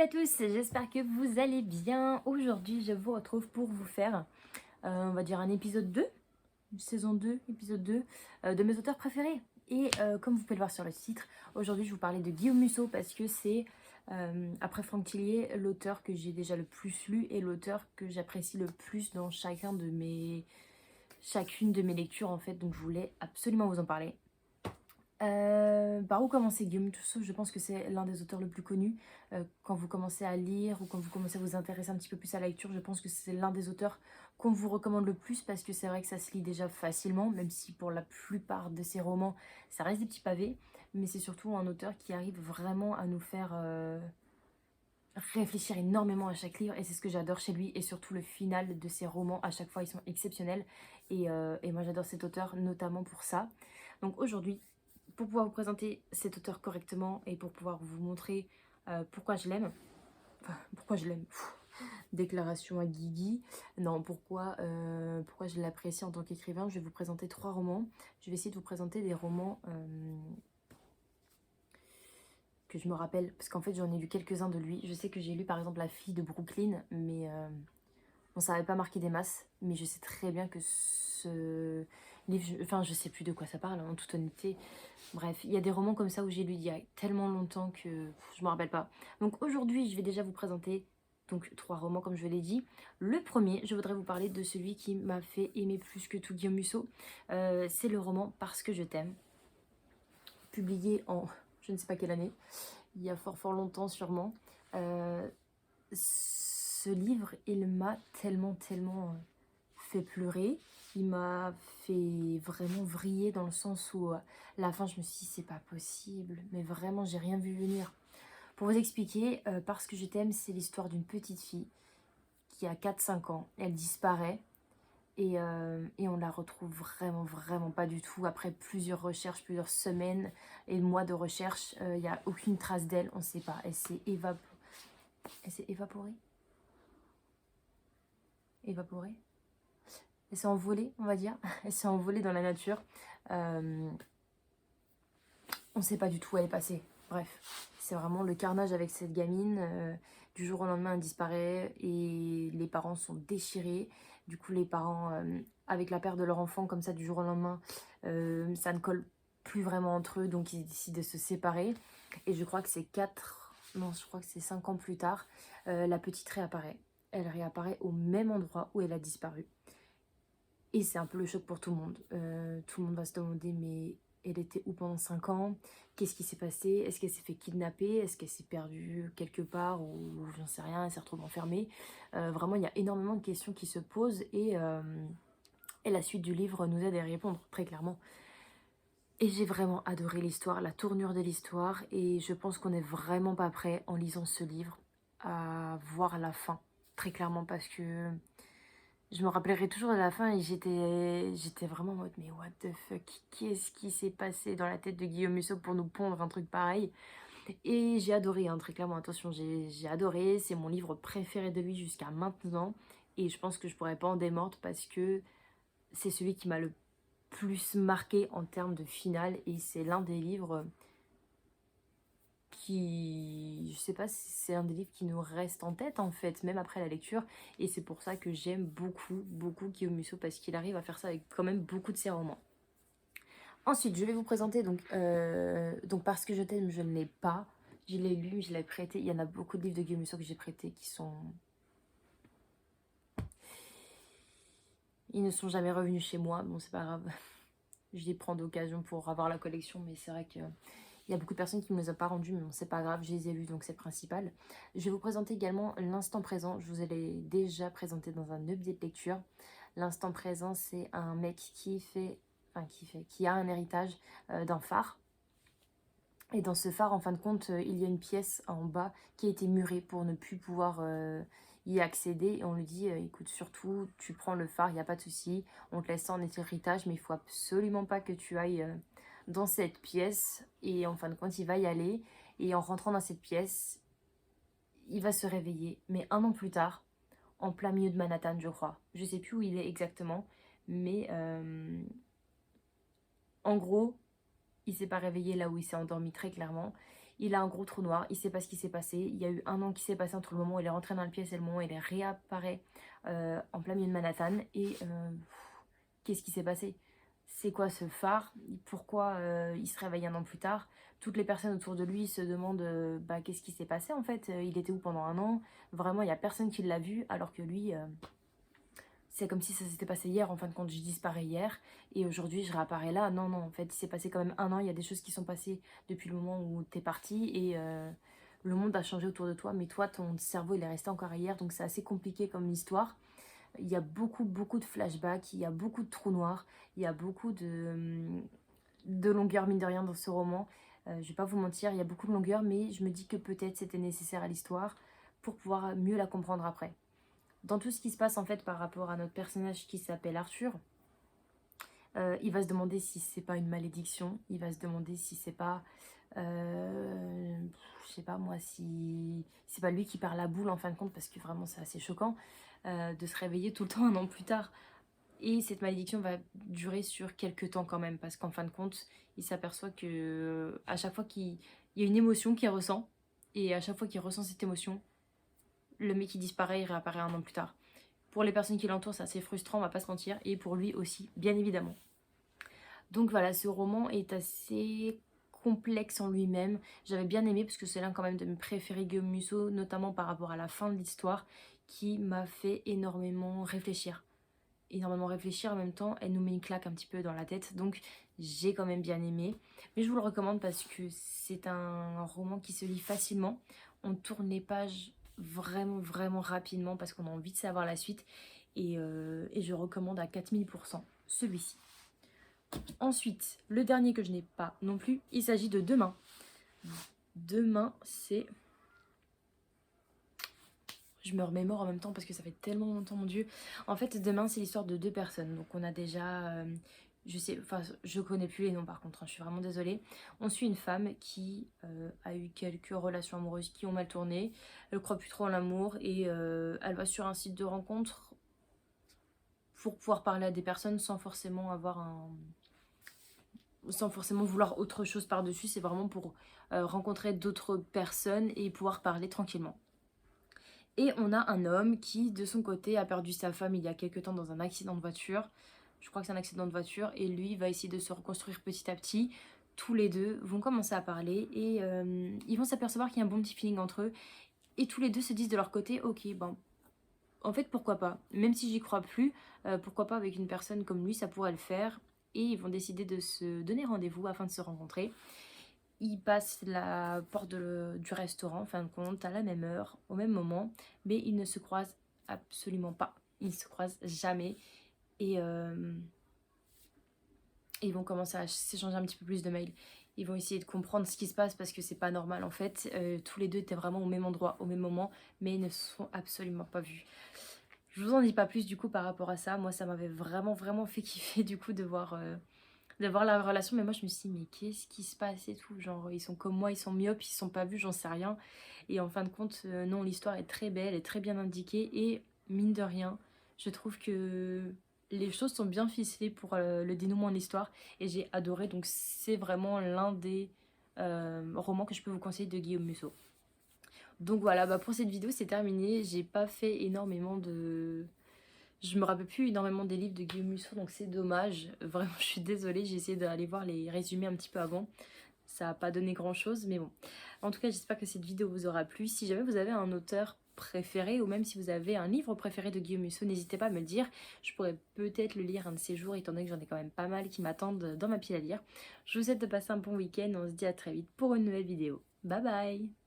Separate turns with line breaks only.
Salut à tous, j'espère que vous allez bien. Aujourd'hui, je vous retrouve pour vous faire, on va dire un épisode 2, saison 2, épisode 2, de mes auteurs préférés. Et comme vous pouvez le voir sur le titre, aujourd'hui, je vous parlais de Guillaume Musso parce que c'est, après Franck Tillier, l'auteur que j'ai déjà le plus lu et l'auteur que j'apprécie le plus dans chacune de mes lectures en fait. Donc, je voulais absolument vous en parler. Par où commencer Guillaume Musso? Je pense que c'est l'un des auteurs le plus connus. Quand vous commencez à lire ou quand vous commencez à vous intéresser un petit peu plus à la lecture, je pense que c'est l'un des auteurs qu'on vous recommande le plus parce que c'est vrai que ça se lit déjà facilement, même si pour la plupart de ses romans, ça reste des petits pavés. Mais c'est surtout un auteur qui arrive vraiment à nous faire réfléchir énormément à chaque livre et c'est ce que j'adore chez lui et surtout le final de ses romans, à chaque fois ils sont exceptionnels et moi j'adore cet auteur notamment pour ça. Donc aujourd'hui, pour pouvoir vous présenter cet auteur correctement et pour pouvoir vous montrer pourquoi je l'aime, enfin pourquoi je l'aime, déclaration à Guigui, non pourquoi je l'apprécie en tant qu'écrivain, je vais vous présenter 3 romans, je vais essayer de vous présenter des romans que je me rappelle, parce qu'en fait j'en ai lu quelques-uns de lui, je sais que j'ai lu par exemple La fille de Brooklyn, mais bon, ça n'avait pas marqué des masses, mais je sais très bien que ce livre, enfin je sais plus de quoi ça parle en toute honnêteté. Bref, il y a des romans comme ça où j'ai lu il y a tellement longtemps que je me rappelle pas. Donc aujourd'hui, je vais déjà vous présenter donc 3 romans comme je l'ai dit. Le premier, je voudrais vous parler de celui qui m'a fait aimer plus que tout Guillaume Musso. C'est le roman Parce que je t'aime, publié en je ne sais pas quelle année, il y a fort longtemps sûrement. Ce livre, il m'a tellement fait pleurer. Il m'a fait vraiment vriller dans le sens où la fin je me suis dit c'est pas possible, mais vraiment j'ai rien vu venir. Pour vous expliquer, Parce que je t'aime, c'est l'histoire d'une petite fille qui a 4-5 ans. Elle disparaît et on la retrouve vraiment pas du tout. Après plusieurs recherches, plusieurs semaines et mois de recherche, il n'y a aucune trace d'elle, on ne sait pas. Elle s'est évaporée. Évaporée. Elle s'est envolée, on va dire. Elle s'est envolée dans la nature. On ne sait pas du tout où elle est passée. Bref, c'est vraiment le carnage avec cette gamine. Du jour au lendemain, elle disparaît et les parents sont déchirés. Du coup, les parents, avec la perte de leur enfant, comme ça, du jour au lendemain, ça ne colle plus vraiment entre eux. Donc, ils décident de se séparer. Et je crois que c'est 5 ans plus tard, la petite réapparaît. Elle réapparaît au même endroit où elle a disparu. Et c'est un peu le choc pour tout le monde. Tout le monde va se demander, mais elle était où pendant 5 ans? Qu'est-ce qui s'est passé? Est-ce qu'elle s'est fait kidnapper? Est-ce qu'elle s'est perdue quelque part? Ou j'en sais rien, elle s'est retrouvée enfermée. Vraiment, il y a énormément de questions qui se posent et la suite du livre nous aide à y répondre, très clairement. Et j'ai vraiment adoré l'histoire, la tournure de l'histoire. Et je pense qu'on n'est vraiment pas prêt, en lisant ce livre, à voir la fin. Très clairement, parce que je me rappellerai toujours de la fin et j'étais vraiment en mode mais what the fuck, qu'est-ce qui s'est passé dans la tête de Guillaume Musso pour nous pondre un truc pareil? Et j'ai adoré, hein, très clairement, attention, j'ai adoré, c'est mon livre préféré de lui jusqu'à maintenant et je pense que je pourrais pas en démordre parce que c'est celui qui m'a le plus marqué en termes de finale et c'est l'un des livres je sais pas si c'est un des livres qui nous reste en tête en fait, même après la lecture. Et c'est pour ça que j'aime beaucoup Guillaume Musso parce qu'il arrive à faire ça avec quand même beaucoup de ses romans. Ensuite, je vais vous présenter donc Parce que je t'aime, je ne l'ai pas. Je l'ai lu, je l'ai prêté. Il y en a beaucoup de livres de Guillaume Musso que j'ai prêtés qui sont... Ils ne sont jamais revenus chez moi. Bon, c'est pas grave. Je les prends d'occasion pour avoir la collection, mais c'est vrai que... Il y a beaucoup de personnes qui ne me les ont pas rendus, mais bon, c'est pas grave, je les ai lus, donc c'est le principal. Je vais vous présenter également l'instant présent. Je vous l'ai déjà présenté dans un update lecture. L'instant présent, c'est un mec qui a un héritage d'un phare. Et dans ce phare, en fin de compte, il y a une pièce en bas qui a été murée pour ne plus pouvoir y accéder. Et on lui dit, écoute, surtout, tu prends le phare, il n'y a pas de souci. On te laisse ça en héritage, mais il faut absolument pas que tu ailles dans cette pièce. Et en fin de compte, il va y aller. Et en rentrant dans cette pièce, il va se réveiller. Mais 1 an plus tard, en plein milieu de Manhattan, je crois. Je sais plus où il est exactement. Mais en gros, il s'est pas réveillé là où il s'est endormi très clairement. il a un gros trou noir, il sait pas ce qui s'est passé. Il y a eu 1 an qui s'est passé entre le moment où il est rentré dans le pièce et le moment où il réapparaît en plein milieu de Manhattan. Et qu'est-ce qui s'est passé? C'est quoi ce phare? Pourquoi il se réveille 1 an plus tard? Toutes les personnes autour de lui se demandent bah, qu'est-ce qui s'est passé en fait? Il était où pendant 1 an? Vraiment, il n'y a personne qui l'a vu, alors que lui, c'est comme si ça s'était passé hier. En fin de compte, je disparais hier et aujourd'hui, je réapparais là. Non, non, en fait, il s'est passé quand même 1 an. Il y a des choses qui sont passées depuis le moment où t'es parti et le monde a changé autour de toi. Mais toi, ton cerveau, il est resté encore hier. Donc, c'est assez compliqué comme histoire. Il y a beaucoup, beaucoup de flashbacks. Il y a beaucoup de trous noirs. Il y a beaucoup de longueur, mine de rien, dans ce roman. Je vais pas vous mentir, il y a beaucoup de longueur, mais je me dis que peut-être c'était nécessaire à l'histoire pour pouvoir mieux la comprendre après. Dans tout ce qui se passe en fait par rapport à notre personnage qui s'appelle Arthur, il va se demander si c'est pas une malédiction, il va se demander si c'est pas, je sais pas moi, si c'est pas lui qui perd la boule en fin de compte, parce que vraiment c'est assez choquant de se réveiller tout le temps 1 an plus tard. Et cette malédiction va durer sur quelques temps quand même, parce qu'en fin de compte, il s'aperçoit que à chaque fois qu'il y a une émotion qu'il ressent, et à chaque fois qu'il ressent cette émotion, le mec qui disparaît, il réapparaît 1 an plus tard. Pour les personnes qui l'entourent, c'est assez frustrant, on va pas se mentir, et pour lui aussi, bien évidemment. Donc voilà, ce roman est assez complexe en lui-même. J'avais bien aimé, parce que c'est l'un quand même de mes préférés, Guillaume Musso, notamment par rapport à la fin de l'histoire, qui m'a fait énormément réfléchir. En même temps, elle nous met une claque un petit peu dans la tête, donc j'ai quand même bien aimé. Mais je vous le recommande parce que c'est un roman qui se lit facilement. On tourne les pages vraiment, vraiment rapidement parce qu'on a envie de savoir la suite. Et je recommande à 4000% celui-ci. Ensuite, le dernier que je n'ai pas non plus, il s'agit de Demain. Demain, c'est... Je me remémore en même temps parce que ça fait tellement longtemps, mon Dieu. En fait, Demain, c'est l'histoire de 2 personnes. Donc on a déjà... je connais plus les noms par contre, hein, je suis vraiment désolée. On suit une femme qui a eu quelques relations amoureuses qui ont mal tourné. Elle croit plus trop en l'amour et elle va sur un site de rencontre pour pouvoir parler à des personnes sans forcément sans forcément vouloir autre chose par-dessus. C'est vraiment pour rencontrer d'autres personnes et pouvoir parler tranquillement. Et on a un homme qui, de son côté, a perdu sa femme il y a quelques temps dans un accident de voiture. Je crois que c'est un accident de voiture. Et lui va essayer de se reconstruire petit à petit. Tous les deux vont commencer à parler. Et ils vont s'apercevoir qu'il y a un bon petit feeling entre eux. Et tous les deux se disent de leur côté, ok, bon, en fait, pourquoi pas? Même si j'y crois plus, pourquoi pas avec une personne comme lui, ça pourrait le faire. Et ils vont décider de se donner rendez-vous afin de se rencontrer. Ils passent la porte du restaurant, en fin de compte, à la même heure, au même moment, mais ils ne se croisent absolument pas. Ils ne se croisent jamais. Et ils vont commencer à s'échanger un petit peu plus de mails. Ils vont essayer de comprendre ce qui se passe parce que c'est pas normal en fait. Tous les deux étaient vraiment au même endroit, au même moment, mais ils ne se sont absolument pas vus. Je vous en dis pas plus du coup par rapport à ça. Moi, ça m'avait vraiment, vraiment fait kiffer du coup de voir la relation, mais moi je me suis dit mais qu'est-ce qui se passe et tout, genre ils sont comme moi, ils sont myopes, ils sont pas vus, j'en sais rien. Et en fin de compte non, l'histoire est très belle, est très bien indiquée et mine de rien je trouve que les choses sont bien ficelées pour le dénouement de l'histoire et j'ai adoré. Donc c'est vraiment l'un des romans que je peux vous conseiller de Guillaume Musso. Donc voilà, bah pour cette vidéo c'est terminé. J'ai pas fait énormément de... Je me rappelle plus énormément des livres de Guillaume Musso, donc c'est dommage. Vraiment, je suis désolée, j'ai essayé d'aller voir les résumés un petit peu avant. Ça n'a pas donné grand chose, mais bon. En tout cas, j'espère que cette vidéo vous aura plu. Si jamais vous avez un auteur préféré, ou même si vous avez un livre préféré de Guillaume Musso, n'hésitez pas à me le dire. Je pourrais peut-être le lire un de ces jours, étant donné que j'en ai quand même pas mal qui m'attendent dans ma pile à lire. Je vous souhaite de passer un bon week-end, on se dit à très vite pour une nouvelle vidéo. Bye bye!